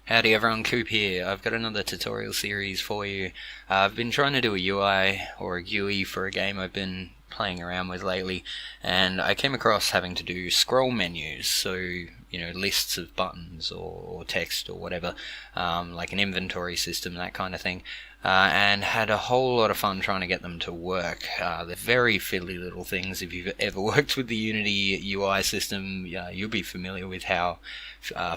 Howdy everyone, Coop here. I've got another tutorial series for you. I've been trying to do a UI or a GUI for a game I've been playing around with lately, and I came across having to do scroll menus, so lists of buttons or text or whatever, like an inventory system, that kind of thing, and had a whole lot of fun trying to get them to work. They're very fiddly little things. If you've ever worked with the Unity UI system, you'll be familiar with how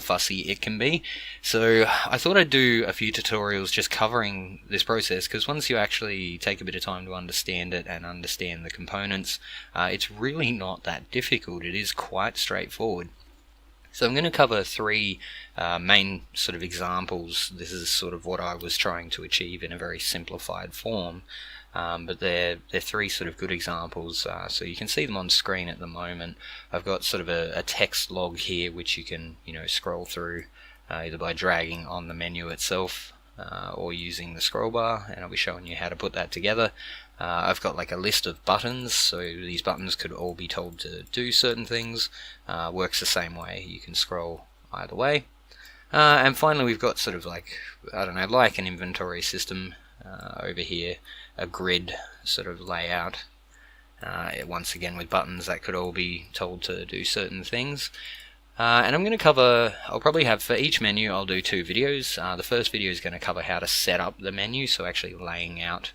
fussy it can be. So I thought I'd do a few tutorials just covering this process, because once you actually take a bit of time to understand it and understand the components, it's really not that difficult. It is quite straightforward. So I'm going to cover three main sort of examples. This is sort of what I was trying to achieve in a very simplified form, but they're three sort of good examples, so you can see them on screen at the moment. I've got sort of a text log here which you can scroll through either by dragging on the menu itself or using the scroll bar, and I'll be showing you how to put that together. I've got like a list of buttons, so these buttons could all be told to do certain things. Works the same way, you can scroll either way. And finally we've got sort of like, I don't know, like an inventory system over here, a grid sort of layout, once again with buttons that could all be told to do certain things. And I'm going to cover, I'll probably have for each menu I'll do two videos. The first video is going to cover how to set up the menu, so actually laying out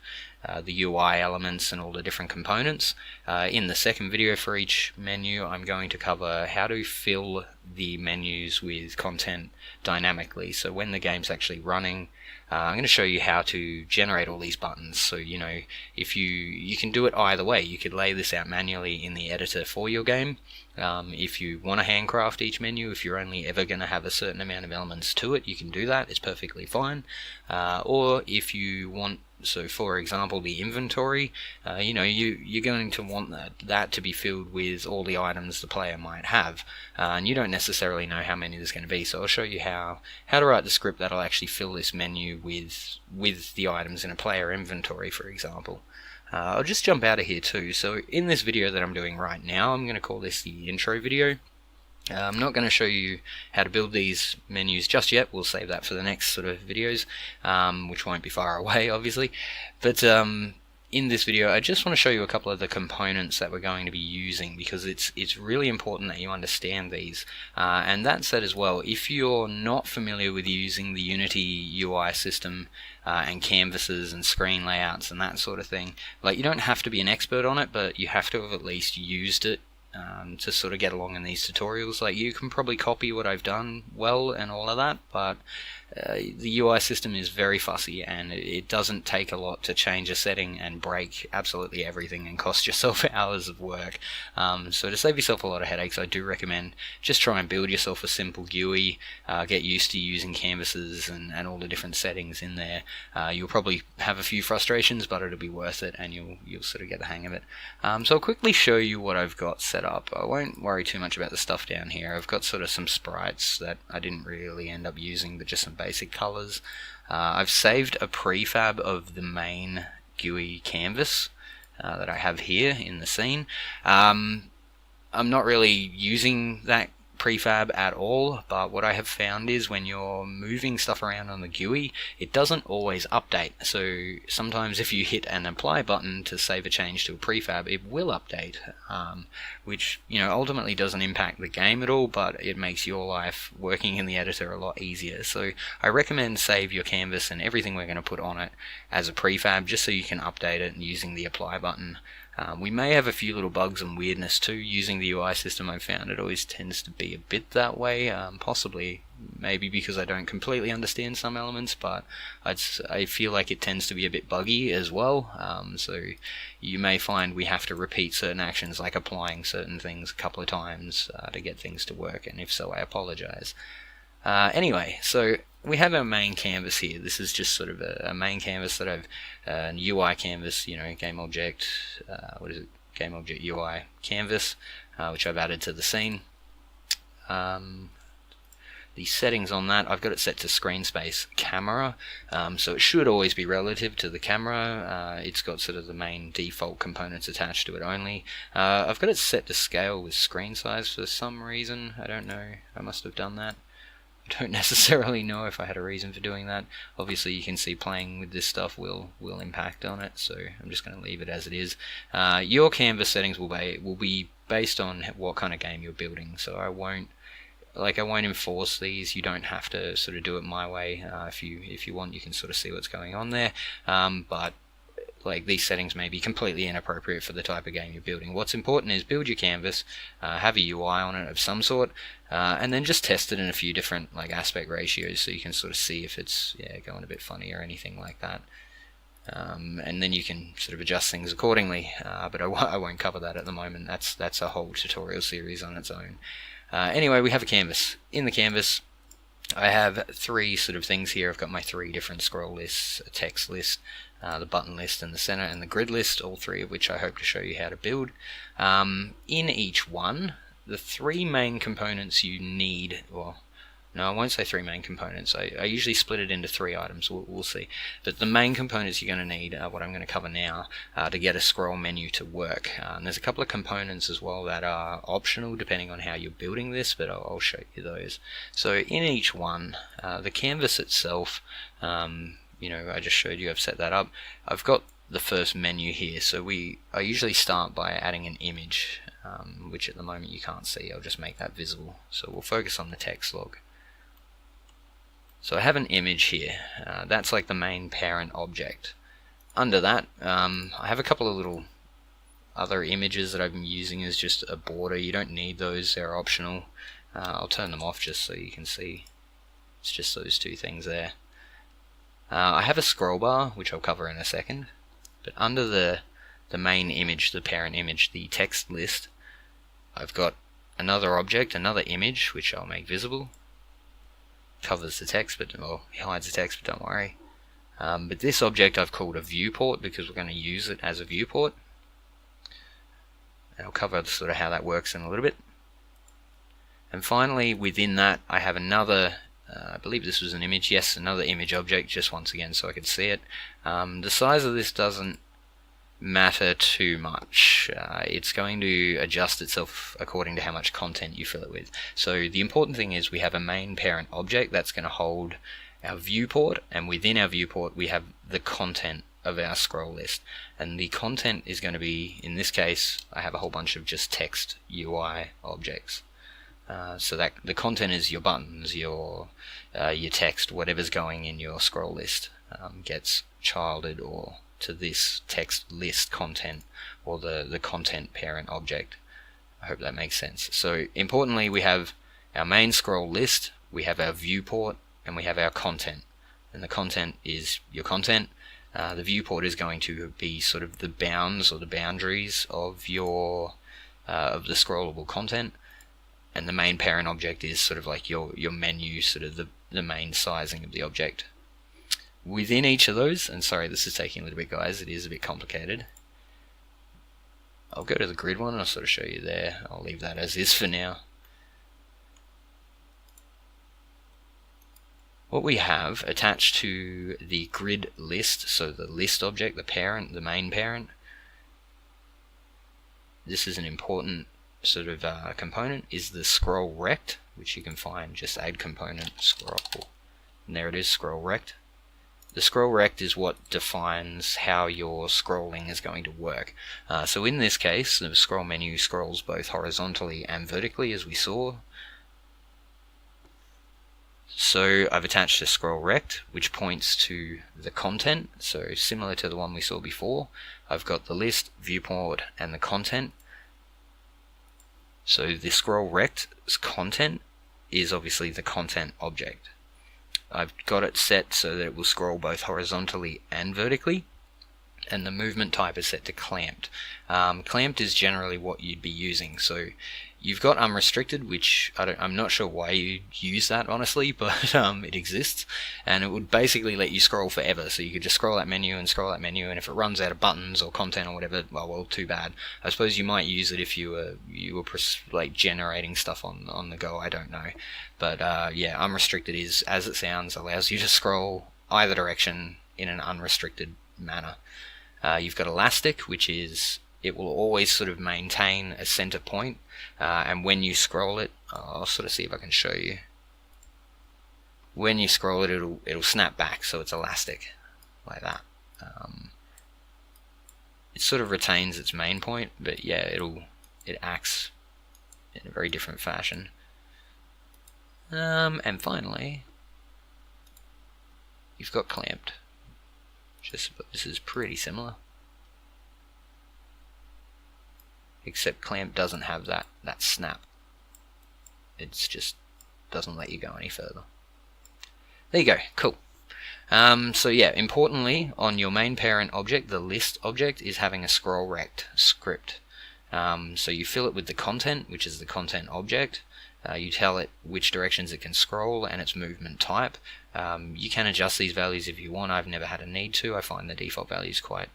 the UI elements and all the different components. In the second video for each menu I'm going to cover how to fill the menus with content dynamically. So when the game's actually running, I'm going to show you how to generate all these buttons. So if you can do it either way. You could lay this out manually in the editor for your game. If you want to handcraft each menu, if you're only ever going to have a certain amount of elements to it, you can do that. It's perfectly fine. Or if you want, so for example the inventory, you're going to want that to be filled with all the items the player might have, and you don't necessarily know how many there's going to be. So I'll show you how to write the script that'll actually fill this menu with the items in a player inventory, for example. I'll just jump out of here too. So in this video that I'm doing right now, I'm going to call this the intro video. I'm not going to show you how to build these menus just yet. We'll save that for the next sort of videos, which won't be far away obviously. But in this video I just want to show you a couple of the components that we're going to be using, because it's really important that you understand these. And that said as well, if you're not familiar with using the Unity UI system and canvases and screen layouts and that sort of thing, like, you don't have to be an expert on it, but you have to have at least used it to sort of get along in these tutorials. Like, you can probably copy what I've done well and all of that, but the UI system is very fussy, and it doesn't take a lot to change a setting and break absolutely everything and cost yourself hours of work. So to save yourself a lot of headaches, I do recommend just try and build yourself a simple GUI, get used to using canvases and all the different settings in there. You'll probably have a few frustrations, but it'll be worth it, and you'll sort of get the hang of it. So I'll quickly show you what I've got set up. I won't worry too much about the stuff down here. I've got sort of some sprites that I didn't really end up using, but just some basic colors. I've saved a prefab of the main GUI canvas that I have here in the scene. I'm not really using that prefab at all, but what I have found is when you're moving stuff around on the GUI, it doesn't always update. So sometimes if you hit an apply button to save a change to a prefab, it will update, which ultimately doesn't impact the game at all, but it makes your life working in the editor a lot easier. So I recommend save your canvas and everything we're going to put on it as a prefab, just so you can update it using the apply button. We may have a few little bugs and weirdness too using the UI system. I've found it always tends to be a bit that way, possibly maybe because I don't completely understand some elements, but I feel like it tends to be a bit buggy as well. So you may find we have to repeat certain actions, like applying certain things a couple of times to get things to work, and if so, I apologize. Anyway, so we have our main canvas here. This is just sort of a main canvas that I've an UI canvas, game object, game object UI canvas, which I've added to the scene. The settings on that, I've got it set to screen space camera, so it should always be relative to the camera. It's got sort of the main default components attached to it only. I've got it set to scale with screen size for some reason. I don't know, I must have done that. I don't necessarily know if I had a reason for doing that. Obviously you can see playing with this stuff will impact on it, so I'm just going to leave it as it is. Your canvas settings will be based on what kind of game you're building, so I won't enforce these. You don't have to sort of do it my way. If you want, you can sort of see what's going on there, but like these settings may be completely inappropriate for the type of game you're building. What's important is build your canvas, have a UI on it of some sort, and then just test it in a few different like aspect ratios so you can sort of see if it's going a bit funny or anything like that. And then you can sort of adjust things accordingly, but I won't cover that at the moment. That's a whole tutorial series on its own. Anyway, we have a canvas. In the canvas I have three sort of things here. I've got my three different scroll lists, a text list, the button list in the center, and the grid list, all three of which I hope to show you how to build. In each one, the three main components you need, well, no, I won't say three main components. I usually split it into three items. We'll see. But the main components you're going to need are what I'm going to cover now to get a scroll menu to work. And there's a couple of components as well that are optional depending on how you're building this, but I'll show you those. So in each one, the canvas itself, I just showed you I've set that up. I've got the first menu here. So I usually start by adding an image, which at the moment you can't see. I'll just make that visible. So we'll focus on the text log. So I have an image here. That's like the main parent object. Under that, I have a couple of little other images that I've been using as just a border. You don't need those, they're optional. I'll turn them off just so you can see. It's just those two things there. I have a scroll bar, which I'll cover in a second. But under the main image, the parent image, the text list, I've got another object, another image, which I'll make visible. Covers the text, or hides the text, but don't worry. But this object I've called a viewport because we're going to use it as a viewport. And I'll cover sort of how that works in a little bit. And finally, within that, I have another, I believe this was an image, yes, another image object, just once again so I could see it. The size of this doesn't matter too much. It's going to adjust itself according to how much content you fill it with. So the important thing is we have a main parent object that's going to hold our viewport, and within our viewport we have the content of our scroll list, and the content is going to be, in this case I have a whole bunch of just text UI objects. So that the content is your buttons, your text, whatever's going in your scroll list gets childed or to this text list content, or the content parent object. I hope that makes sense. So importantly, we have our main scroll list, we have our viewport, and we have our content. And the content is your content. The viewport is going to be sort of the bounds or the boundaries of your of the scrollable content, and the main parent object is sort of like your menu, sort of the main sizing of the object. Within each of those, and sorry this is taking a little bit guys, it is a bit complicated. I'll go to the grid one and I'll sort of show you there. I'll leave that as is for now. What we have attached to the grid list, so the list object, the parent, the main parent, this is an important sort of component, is the ScrollRect, which you can find, just add component, scroll, and there it is, ScrollRect. The ScrollRect is what defines how your scrolling is going to work. So in this case, the scroll menu scrolls both horizontally and vertically, as we saw. So I've attached a ScrollRect, which points to the content. So similar to the one we saw before, I've got the list, viewport, and the content. So the ScrollRect's content is obviously the content object. I've got it set so that it will scroll both horizontally and vertically, and the movement type is set to clamped. Clamped is generally what you'd be using. So you've got unrestricted, which I'm not sure why you use that honestly, but it exists, and it would basically let you scroll forever. So you could just scroll that menu, and if it runs out of buttons or content or whatever, well, too bad. I suppose you might use it if you were like generating stuff on the go. I don't know, but yeah, unrestricted is, as it sounds, allows you to scroll either direction in an unrestricted manner. You've got elastic, which is it will always sort of maintain a center point, and when you scroll it, I'll sort of see if I can show you. when you scroll it, it'll snap back, so it's elastic, like that. It sort of retains its main point, but yeah, it acts in a very different fashion. And finally, you've got clamped. This is pretty similar, except clamp doesn't have that snap. It's just doesn't let you go any further. There you go, cool. So yeah, importantly, on your main parent object, the list object is having a scrollRect script. So you fill it with the content, which is the content object. You tell it which directions it can scroll and its movement type. You can adjust these values if you want. I've never had a need to. I find the default values quite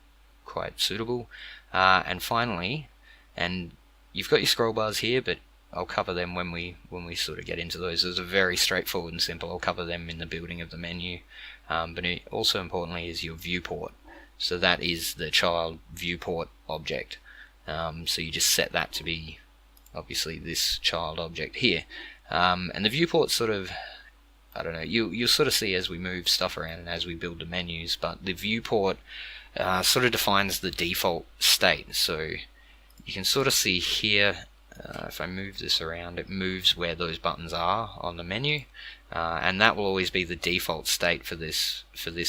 suitable. And finally, and you've got your scroll bars here, but I'll cover them when we sort of get into those. Those are very straightforward and simple. I'll cover them in the building of the menu. But also importantly is your viewport. So that is the child viewport object. So you just set that to be obviously this child object here. And the viewport sort of, I don't know, you'll sort of see as we move stuff around and as we build the menus, but the viewport sort of defines the default state. So you can sort of see here, if I move this around, it moves where those buttons are on the menu, and that will always be the default state for this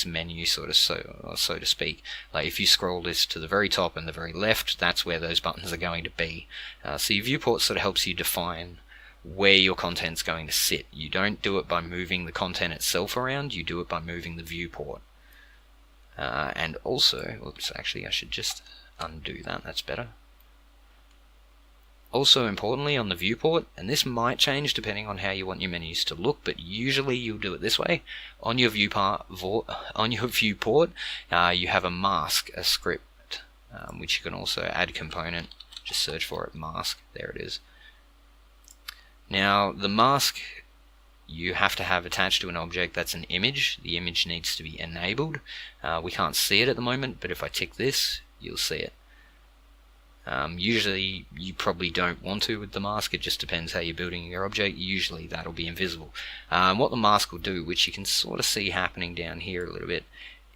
menu, sort of so to speak. Like if you scroll this to the very top and the very left, that's where those buttons are going to be. So your viewport sort of helps you define where your content's going to sit. You don't do it by moving the content itself around, you do it by moving the viewport. And also, oops, actually I should just undo that, that's better. Also importantly on the viewport, and this might change depending on how you want your menus to look, but usually you'll do it this way. On your viewport, you have a mask, a script, which you can also add component. Just search for it, mask, there it is. Now the mask you have to have attached to an object that's an image. The image needs to be enabled. We can't see it at the moment, but if I tick this, you'll see it. Usually you probably don't want to with the mask, it just depends how you're building your object. Usually that'll be invisible. What the mask will do, which you can sort of see happening down here a little bit,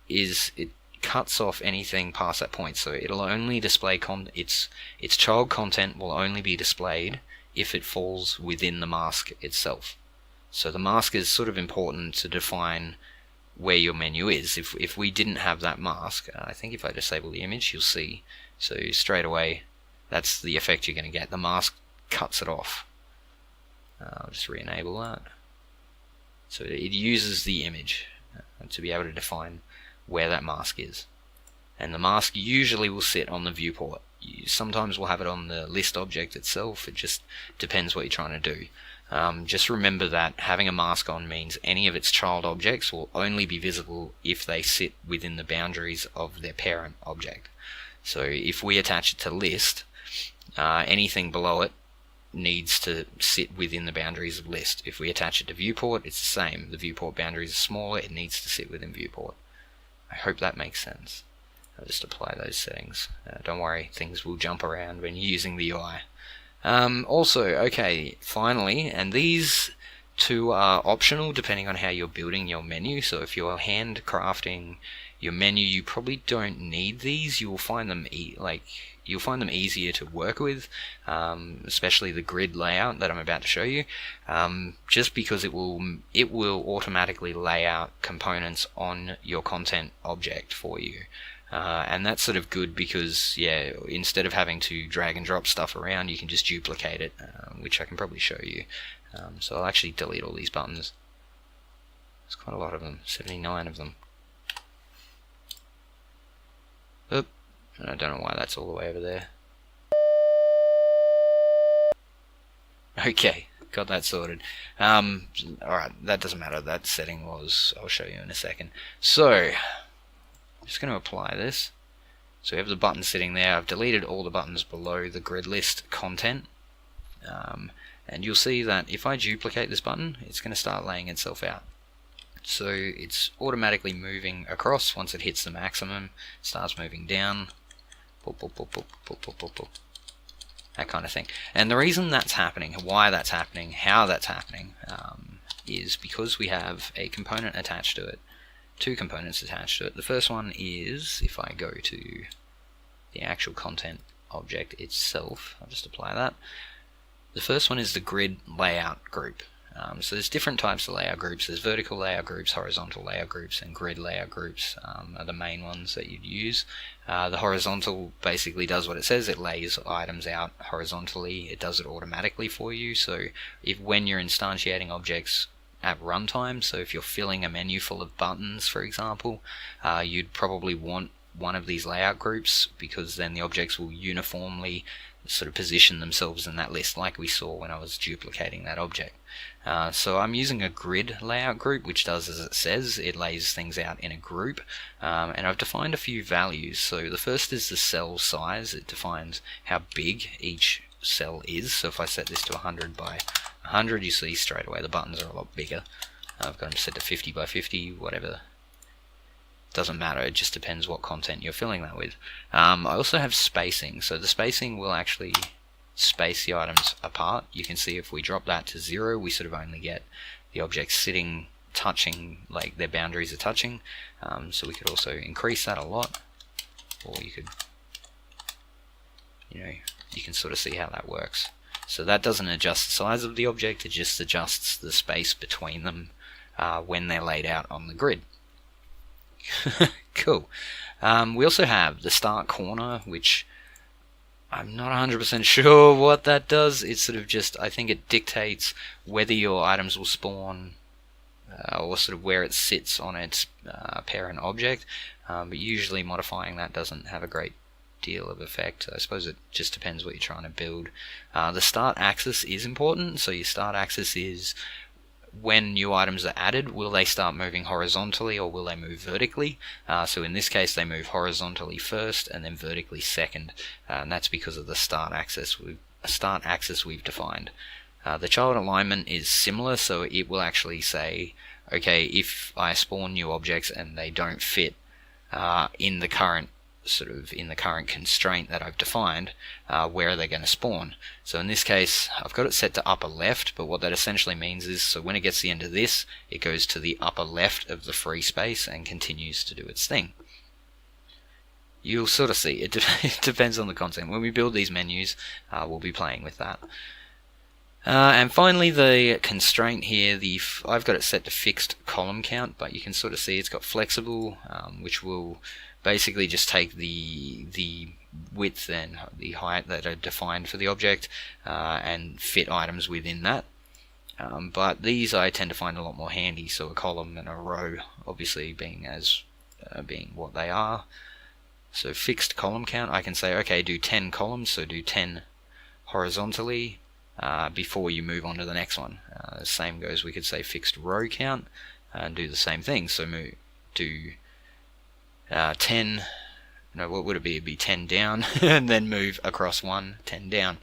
is it cuts off anything past that point. So it'll only display its child content will only be displayed if it falls within the mask itself. So the mask is sort of important to define where your menu is. If we didn't have that mask, I think if I disable the image, you'll see. So straight away, that's the effect you're going to get. The mask cuts it off. I'll just re-enable that. So it uses the image to be able to define where that mask is. And the mask usually will sit on the viewport. Sometimes we'll have it on the list object itself. It just depends what you're trying to do. Just remember that having a mask on means any of its child objects will only be visible if they sit within the boundaries of their parent object. So if we attach it to list, anything below it needs to sit within the boundaries of list. If we attach it to viewport, it's the same. The viewport boundaries are smaller, it needs to sit within viewport. I hope that makes sense. I'll just apply those settings. Don't worry, things will jump around when you're using the UI. Also, okay, finally, and these two are optional depending on how you're building your menu. So if you're handcrafting your menu, you probably don't need these. You will find them easier to work with, especially the grid layout that I'm about to show you, just because it will automatically lay out components on your content object for you. And that's sort of good because, yeah, instead of having to drag and drop stuff around, you can just duplicate it, which I can probably show you. So I'll actually delete all these buttons. There's quite a lot of them, 79 of them. Oop, and I don't know why that's all the way over there. Okay, got that sorted. Alright, that doesn't matter. That setting was, I'll show you in a second. So, I'm just going to apply this. So we have the button sitting there. I've deleted all the buttons below the grid list content. And you'll see that if I duplicate this button, it's going to start laying itself out. So it's automatically moving across. Once it hits the maximum, it starts moving down. Boop, boop, boop, boop, boop, boop, boop, boop. That kind of thing. And the reason that's happening, why that's happening, how that's happening, is because we have a component attached to it, two components attached to it. The first one is, if I go to the actual content object itself, I'll just apply that. The first one is the grid layout group. So there's different types of layout groups. There's vertical layout groups, horizontal layout groups, and grid layout groups are the main ones that you'd use. The horizontal basically does what it says. It lays items out horizontally. It does it automatically for you. So when you're instantiating objects at runtime, so if you're filling a menu full of buttons, for example, you'd probably want one of these layout groups, because then the objects will uniformly sort of position themselves in that list, like we saw when I was duplicating that object. So I'm using a grid layout group, which does as it says. It lays things out in a group, and I've defined a few values. So the first is the cell size. It defines how big each cell is. So if I set this to 100 by 100, you see straight away the buttons are a lot bigger. I've got them set to 50 by 50, whatever. Doesn't matter, it just depends what content you're filling that with. I also have spacing, so the spacing will actually space the items apart. You can see if we drop that to 0, we sort of only get the objects sitting, touching, like their boundaries are touching. So we could also increase that a lot, or you could, you can sort of see how that works. So that doesn't adjust the size of the object, it just adjusts the space between them when they're laid out on the grid. Cool. We also have the start corner, which I'm not 100% sure what that does. It's sort of just, I think it dictates whether your items will spawn or sort of where it sits on its parent object, but usually modifying that doesn't have a great deal of effect. I suppose it just depends what you're trying to build. The start axis is important, so your start axis is when new items are added, will they start moving horizontally or will they move vertically? So in this case they move horizontally first and then vertically second, and that's because of the start axis we've defined. The child alignment is similar, so it will actually say, okay, if I spawn new objects and they don't fit in the current constraint that I've defined, where are they going to spawn? So in this case I've got it set to upper left, but what that essentially means is, so when it gets to the end of this, it goes to the upper left of the free space and continues to do its thing. You'll sort of see, it depends on the content. When we build these menus, we'll be playing with that. And finally the constraint here, I've got it set to fixed column count, but you can sort of see it's got flexible, which will basically just take the width and the height that are defined for the object and fit items within that. But these I tend to find a lot more handy, so a column and a row obviously being what they are. So fixed column count, I can say, okay, do 10 columns, so do 10 horizontally before you move on to the next one. The same goes, we could say fixed row count and do the same thing, so do 10, no, what would it be? It'd be 10 down and then move across 10 down.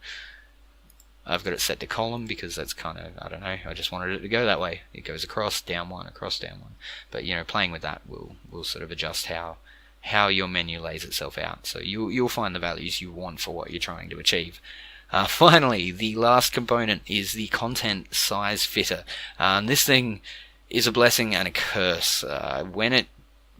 I've got it set to column because that's kind of, I don't know, I just wanted it to go that way. It goes across, down 1, across, down 1. But playing with that will sort of adjust how your menu lays itself out. So you'll find the values you want for what you're trying to achieve. Finally, the last component is the content size fitter. This thing is a blessing and a curse.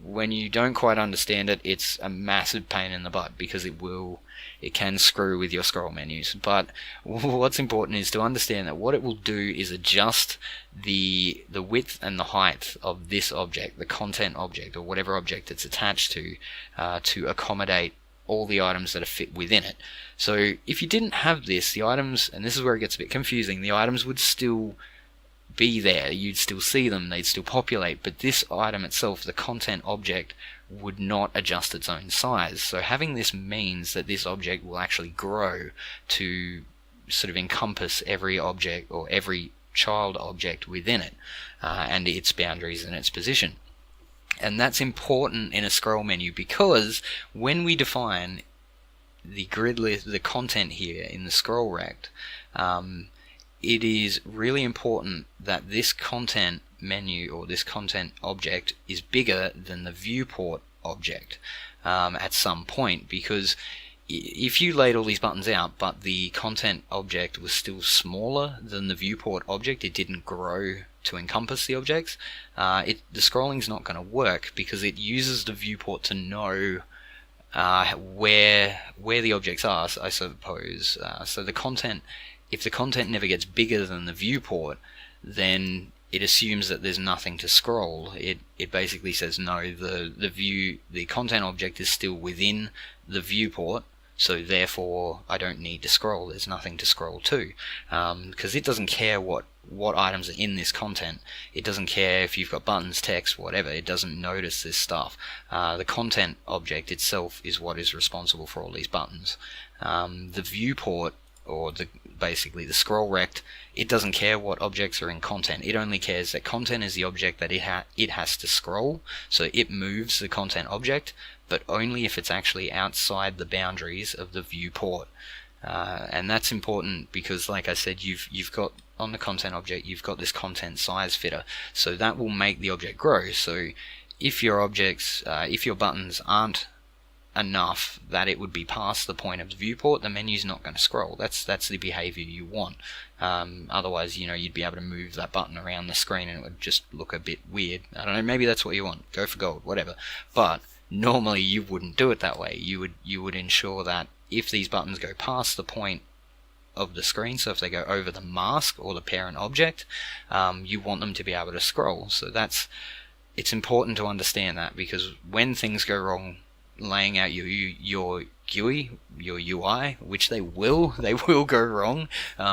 When you don't quite understand it, it's a massive pain in the butt because it can screw with your scroll menus. But what's important is to understand that what it will do is adjust the width and the height of this object, the content object or whatever object it's attached to accommodate all the items that are fit within it. So if you didn't have this, the items, and this is where it gets a bit confusing, the items would still be there, you'd still see them, they'd still populate, but this item itself, the content object, would not adjust its own size. So having this means that this object will actually grow to sort of encompass every object or every child object within it and its boundaries and its position. And that's important in a scroll menu because when we define the grid list, the content here in the ScrollRect, it is really important that this content menu or this content object is bigger than the viewport object at some point, because if you laid all these buttons out, but the content object was still smaller than the viewport object, it didn't grow to encompass the objects, the scrolling's not going to work, because it uses the viewport to know where the objects are, I suppose. So the content, if the content never gets bigger than the viewport, then it assumes that there's nothing to scroll. It basically says no, the content object is still within the viewport, so therefore I don't need to scroll. There's nothing to scroll to, because it doesn't care what items are in this content. It doesn't care if you've got buttons, text, whatever. It doesn't notice this stuff. The content object itself is what is responsible for all these buttons. The viewport, or basically the ScrollRect, it doesn't care what objects are in content. It only cares that content is the object that it has to scroll, so it moves the content object, but only if it's actually outside the boundaries of the viewport. And that's important because, like I said, you've got on the content object, you've got this content size fitter, so that will make the object grow. So if your objects, if your buttons aren't enough that it would be past the point of the viewport, the menu's not going to scroll. That's the behavior you want. Otherwise, you'd be able to move that button around the screen and it would just look a bit weird. I don't know, maybe that's what you want. Go for gold, whatever. But normally you wouldn't do it that way. You would ensure that if these buttons go past the point of the screen, so if they go over the mask or the parent object, you want them to be able to scroll. So it's important to understand that, because when things go wrong laying out your GUI, your UI, which they will go wrong,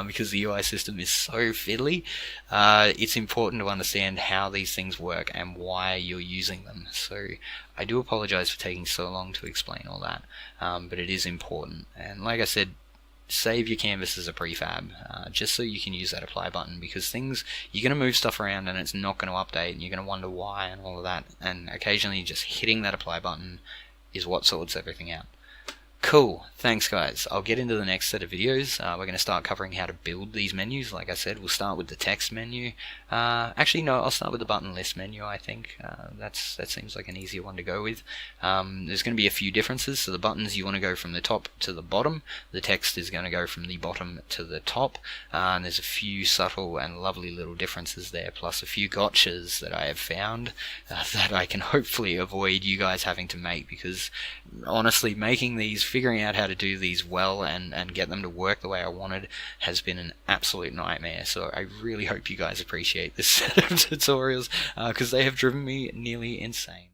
because the UI system is so fiddly, it's important to understand how these things work and why you're using them. So I do apologize for taking so long to explain all that, but it is important. And like I said, save your canvas as a prefab, just so you can use that apply button, because you're going to move stuff around and it's not going to update, and you're going to wonder why and all of that, and occasionally just hitting that apply button is what sorts everything out. Cool, thanks guys. I'll get into the next set of videos. We're going to start covering how to build these menus. Like I said, we'll start with the text menu. Actually no, I'll start with the button list menu, I think. That seems like an easier one to go with. There's going to be a few differences. So the buttons, you want to go from the top to the bottom. The text is going to go from the bottom to the top. And there's a few subtle and lovely little differences there, plus a few gotchas that I have found that I can hopefully avoid you guys having to make, because honestly, figuring out how to do these well and get them to work the way I wanted has been an absolute nightmare. So I really hope you guys appreciate this set of tutorials, because they have driven me nearly insane.